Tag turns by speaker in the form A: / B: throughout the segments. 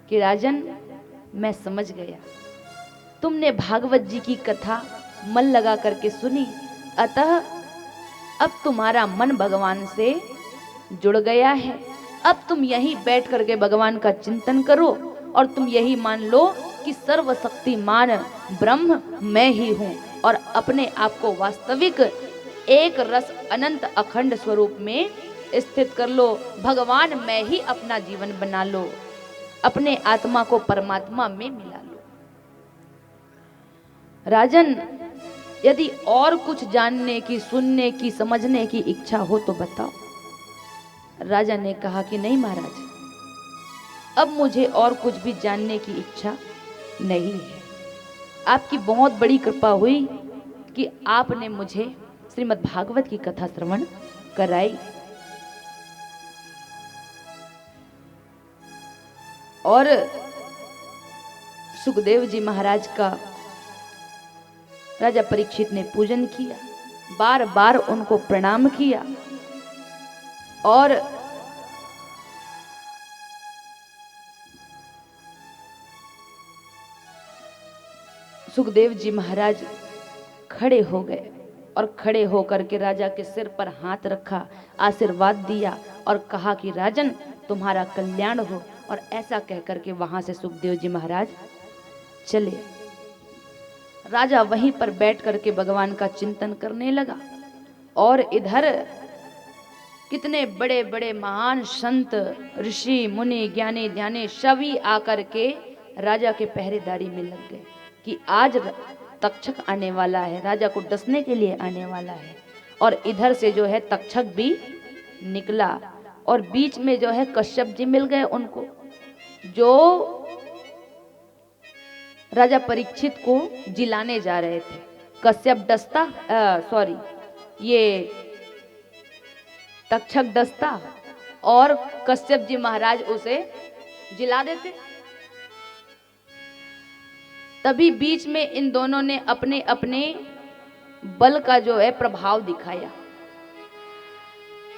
A: कि राजन, मैं समझ गया, तुमने भागवत जी की कथा मन लगा करके सुनी, अतः अब तुम्हारा मन भगवान से जुड़ गया है। अब तुम यहीं बैठ करके भगवान का चिंतन करो और तुम यही मान लो कि सर्वशक्तिमान ब्रह्म मैं ही हूँ, और अपने आप को वास्तविक एक रस अनंत अखंड स्वरूप में स्थित कर लो। भगवान मैं ही अपना जीवन बना लो, अपने आत्मा को परमात्मा में मिला लो। राजन, यदि और कुछ जानने की, सुनने की, समझने की इच्छा हो तो बताओ। राजा ने कहा कि नहीं महाराज, अब मुझे और कुछ भी जानने की इच्छा नहीं है। आपकी बहुत बड़ी कृपा हुई कि आपने मुझे श्रीमद् भागवत की कथा श्रवण कराई। और सुखदेव जी महाराज का राजा परीक्षित ने पूजन किया, बार बार उनको प्रणाम किया। और सुखदेव जी महाराज खड़े हो गए और खड़े होकर के राजा के सिर पर हाथ रखा, आशीर्वाद दिया और कहा कि राजन, तुम्हारा कल्याण हो। और ऐसा कहकर के वहां से सुखदेव जी महाराज चले। राजा वहीं पर बैठ करके भगवान का चिंतन करने लगा। और इधर कितने बड़े बड़े महान संत, ऋषि, मुनि, ज्ञानी, ध्यानी सभी आकर के राजा के पहरेदारी में लग गए कि आज तक्षक आने वाला है, राजा को डसने के लिए आने वाला है। और इधर से जो है तक्षक भी निकला और बीच में जो है कश्यप जी मिल गए उनको, जो राजा परीक्षित को जिलाने जा रहे थे। कश्यप डसता, सॉरी, ये तक्षक डसता और कश्यप जी महाराज उसे जिला देते। तभी बीच में इन दोनों ने अपने अपने बल का जो है प्रभाव दिखाया।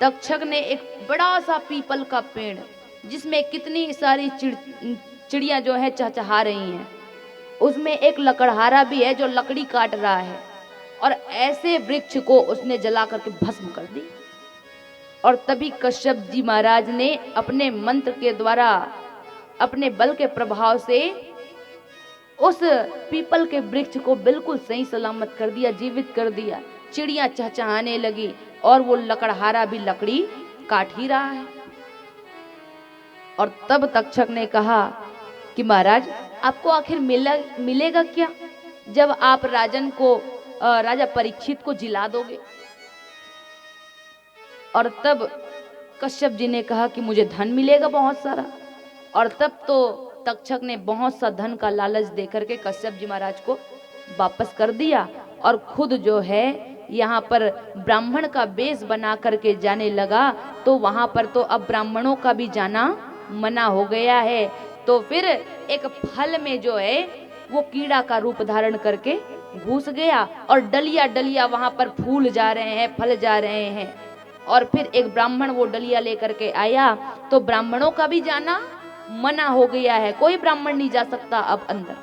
A: तक्षक ने एक बड़ा सा पीपल का पेड़, जिसमें कितनी सारी चिड़िया जो है चहचहा रही हैं, उसमें एक लकड़हारा भी है जो लकड़ी काट रहा है, और ऐसे वृक्ष को उसने जला करके भस्म कर दी। और तभी कश्यप जी महाराज ने अपने मंत्र के द्वारा, अपने बल के प्रभाव से उस पीपल के वृक्ष को बिल्कुल सही सलामत कर दिया, जीवित कर दिया। चिड़िया चहचहाने लगी और वो लकड़हारा भी लकड़ी काट ही रहा है। और तब तक्षक ने कहा कि महाराज, आपको आखिर मिलेगा क्या जब आप राजन को, राजा परीक्षित को जिला दोगे। और तब कश्यप जी ने कहा कि मुझे धन मिलेगा बहुत सारा। और तब तो तक्षक ने बहुत सा धन का लालच देकर के कश्यप जी महाराज को वापस कर दिया और खुद जो है यहाँ पर ब्राह्मण का वेश बना करके जाने लगा। तो वहां पर तो अब ब्राह्मणों का भी जाना मना हो गया है। तो फिर एक फल में जो है वो कीड़ा का रूप धारण करके घुस गया और डलिया डलिया वहां पर फूल जा रहे हैं, फल जा रहे हैं। और फिर एक ब्राह्मण वो डलिया लेकर के आया, तो ब्राह्मणों का भी जाना मना हो गया है, कोई ब्राह्मण नहीं जा सकता अब अंदर।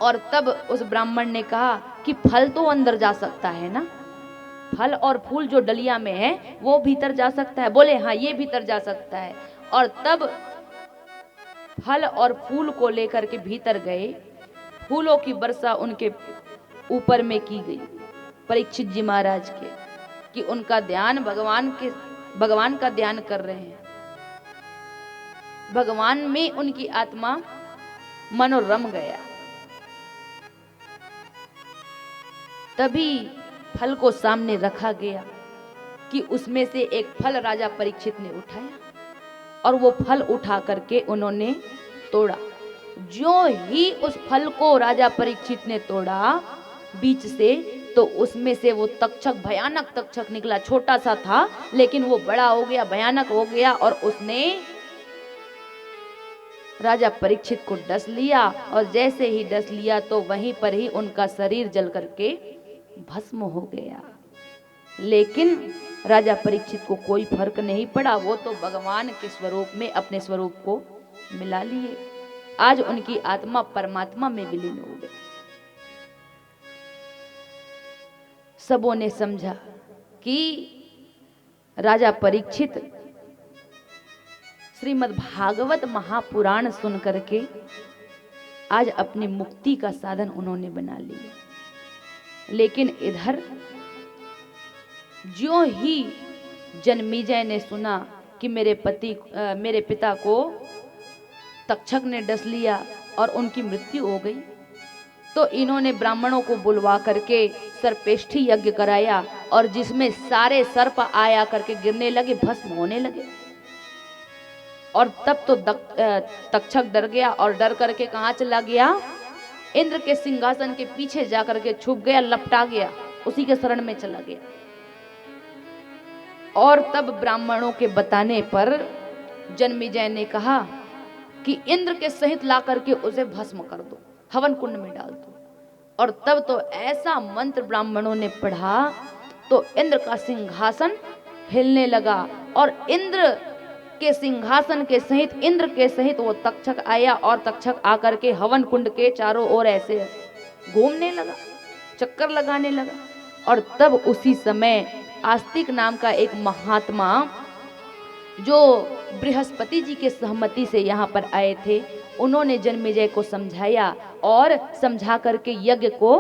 A: और तब उस ब्राह्मण ने कहा कि फल तो अंदर जा सकता है ना, फल और फूल जो डलिया में है वो भीतर जा सकता है। बोले हाँ, ये भीतर जा सकता है। और तब फल और फूल को लेकर के भीतर गए, फूलों की वर्षा उनके ऊपर में की गई परीक्षित जी महाराज के, कि उनका ध्यान भगवान का ध्यान कर रहे हैं, भगवान में उनकी आत्मा मनोरम गया। तभी फल को सामने रखा गया कि उसमें से एक फल राजा परीक्षित ने उठाया और वो फल उठा करके उन्होंने तोड़ा। जो ही उस फल को राजा परीक्षित ने तोड़ा बीच से, तो उसमें से वो तक्षक, भयानक तक्षक निकला। छोटा सा था लेकिन वो बड़ा हो गया, भयानक हो गया, और उसने राजा परीक्षित को डस लिया। और जैसे ही डस लिया तो वहीं पर ही उनका शरीर जल करके भस्म हो गया। लेकिन राजा परीक्षित को कोई फर्क नहीं पड़ा, वो तो भगवान के स्वरूप में अपने स्वरूप को मिला लिए। आज उनकी आत्मा परमात्मा में विलीन हो गई। सबों ने समझा कि राजा परीक्षित श्रीमद् भागवत महापुराण सुन करके आज अपनी मुक्ति का साधन उन्होंने बना लिया। लेकिन इधर ज्यों ही जन्मेजय ने सुना कि मेरे पिता को तक्षक ने डस लिया और उनकी मृत्यु हो गई, तो इन्होंने ब्राह्मणों को बुलवा करके सर्पेष्ठी यज्ञ कराया और जिसमें सारे सर्प आया करके गिरने लगे, भस्म होने लगे। और तब तो तक्षक डर गया और डर करके कहाँ चला गया? इंद्र के सिंहासन के पीछे जाकर के छुप गया, लपटा गया, उसी के शरण में चला गया। और तब ब्राह्मणों के बताने पर जन्मेजय ने कहा कि इंद्र के सहित ला करके उसे भस्म कर दो, हवन कुंड में डाल दो। और तब तो ऐसा मंत्र ब्राह्मणों ने पढ़ा तो इंद्र का सिंहासन हिलने लगा और इंद्र के सिंहासन के सहित, इंद्र के सहित वो तक्षक आया और तक्षक आकर के हवन कुंड के चारों ओर ऐसे घूमने लगा, चक्कर लगाने लगा। और तब उसी समय आस्तिक नाम का एक महात्मा जो बृहस्पति जी के सहमति से यहाँ पर आए थे, उन्होंने जन्मेजय को समझाया और समझा करके यज्ञ को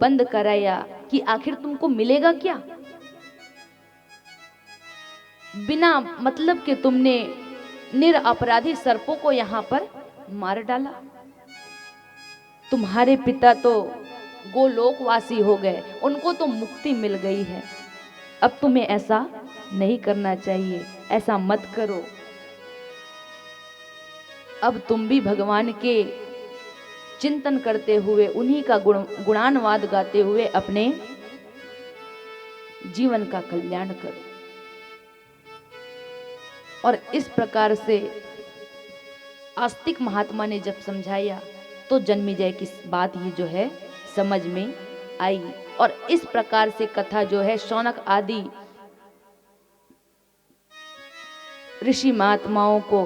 A: बंद कराया कि आखिर तुमको मिलेगा क्या? बिना मतलब के तुमने निरपराधी सर्पों को यहाँ पर मार डाला। तुम्हारे पिता तो गोलोकवासी हो गए, उनको तो मुक्ति मिल गई है। अब तुम्हें ऐसा नहीं करना चाहिए, ऐसा मत करो। अब तुम भी भगवान के चिंतन करते हुए, उन्हीं का गुणानुवाद गाते हुए अपने जीवन का कल्याण करो। और इस प्रकार से आस्तिक महात्मा ने जब समझाया तो जन्मेजय की बात ये जो है समझ में आई। और इस प्रकार से कथा जो है शौनक आदि ऋषि महात्माओं को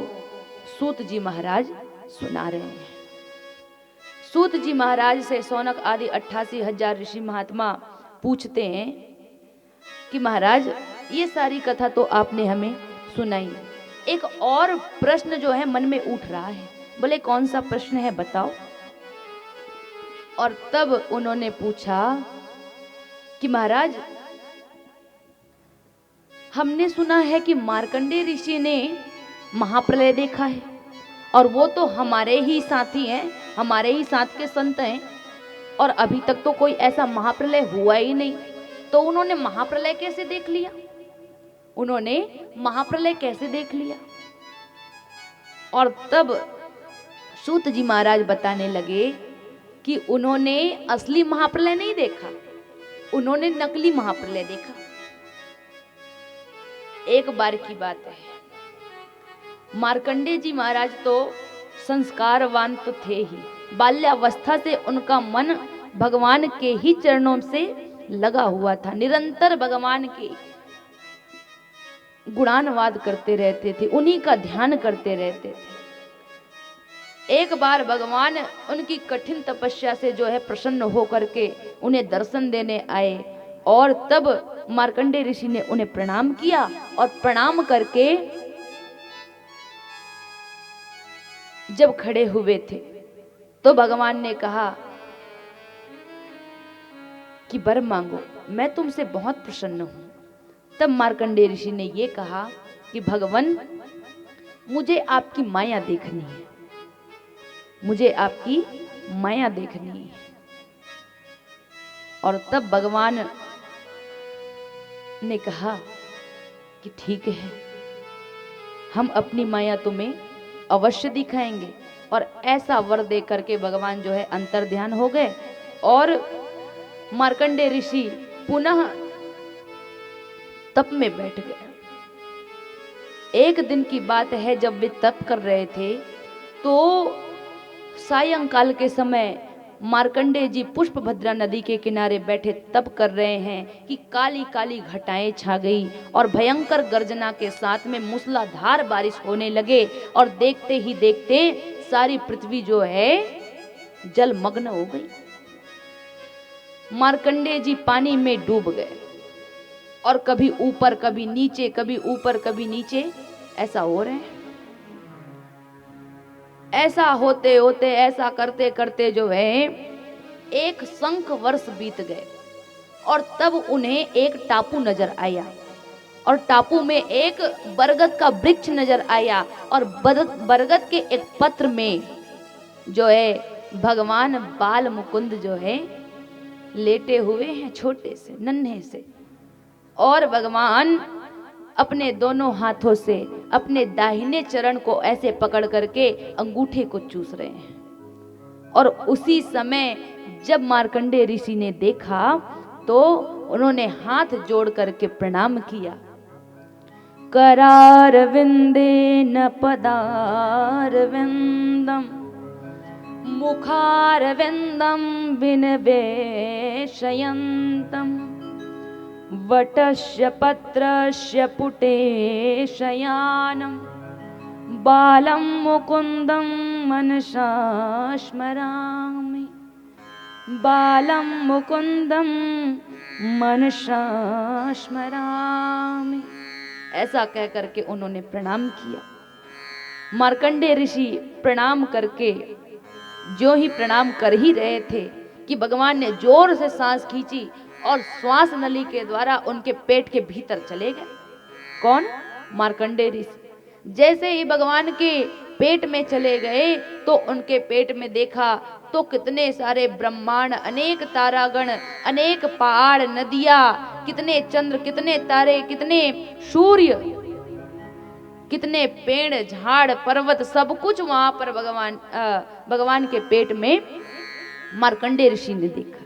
A: सूत जी महाराज सुना रहे हैं। सूत जी महाराज से शौनक आदि 88,000 ऋषि महात्मा पूछते हैं कि महाराज ये सारी कथा तो आपने हमें सुनाई, एक और प्रश्न जो है मन में उठ रहा है। बोले कौन सा प्रश्न है बताओ। और तब उन्होंने पूछा कि महाराज हमने सुना है कि मार्कंडेय ऋषि ने महाप्रलय देखा है और वो तो हमारे ही साथी हैं, हमारे ही साथ के संत हैं, और अभी तक तो कोई ऐसा महाप्रलय हुआ ही नहीं, तो उन्होंने महाप्रलय कैसे देख लिया? उन्होंने महाप्रलय कैसे देख लिया? और तब सूत जी महाराज बताने लगे कि उन्होंने असली महाप्रलय नहीं देखा, उन्होंने नकली महाप्रलय देखा। एक बार की बात है, मार्कंडेय जी महाराज तो संस्कारवान तो थे ही, बाल्यावस्था से उनका मन भगवान के ही चरणों से लगा हुआ था, निरंतर भगवान के गुणानुवाद करते रहते थे, उन्हीं का ध्यान करते रहते थे। एक बार भगवान उनकी कठिन तपस्या से जो है प्रसन्न होकर के उन्हें दर्शन देने आए और तब मार्कंडेय ऋषि ने उन्हें प्रणाम किया और प्रणाम करके जब खड़े हुए थे तो भगवान ने कहा कि वर मांगो, मैं तुमसे बहुत प्रसन्न हूं। तब मार्कंडेय ऋषि ने यह कहा कि भगवान मुझे आपकी माया देखनी है, मुझे आपकी माया देखनी है। और तब भगवान ने कहा कि ठीक है, हम अपनी माया तुम्हें अवश्य दिखाएंगे। और ऐसा वर दे करके भगवान जो है अंतर ध्यान हो गए और मार्कंडेय ऋषि पुनः तप में बैठ गए। एक दिन की बात है, जब वे तप कर रहे थे तो सायंकाल के समय मार्कंडेय जी पुष्पभद्रा नदी के किनारे बैठे तप कर रहे हैं कि काली काली घटाएं छा गई और भयंकर गर्जना के साथ में मूसलाधार बारिश होने लगे और देखते ही देखते सारी पृथ्वी जो है जलमग्न हो गई। मार्कंडेय जी पानी में डूब गए और कभी ऊपर कभी नीचे, कभी ऊपर कभी नीचे ऐसा हो रहे हैं। ऐसा होते होते, ऐसा करते करते जो है एक संख वर्ष बीत गए और तब उन्हें एक टापू नजर आया और टापू में एक बरगद का वृक्ष नजर आया और बरगद के एक पत्र में जो है भगवान बाल मुकुंद जो है लेटे हुए हैं, छोटे से नन्हे से, और भगवान अपने दोनों हाथों से अपने दाहिने चरण को ऐसे पकड़ करके अंगूठे को चूस रहे हैं। और उसी समय जब मार्कंडेय ऋषि ने देखा तो उन्होंने हाथ जोड़ करके प्रणाम किया। करार विंदेन पदार विंदम मुखार विंदम विनवेशयन्तम वटस्य पत्रस्य पुटे शयानं बालं मुकुन्दं मनसा स्मरामि, बालं मुकुन्दं मनसा स्मरामि। ऐसा कह करके उन्होंने प्रणाम किया। मार्कंडेय ऋषि प्रणाम करके जो ही प्रणाम कर ही रहे थे कि भगवान ने जोर से सांस खींची और श्वास नली के द्वारा उनके पेट के भीतर चले गए। कौन? मार्कंडेय ऋषि। जैसे ही भगवान के पेट में चले गए तो उनके पेट में देखा तो कितने सारे ब्रह्मांड, अनेक तारागण, अनेक पहाड़, नदियां, कितने चंद्र, कितने तारे, कितने सूर्य, कितने पेड़, झाड़, पर्वत, सब कुछ वहां पर भगवान के पेट में मार्कंडेय ऋषि ने देखा।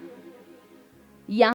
A: यहाँ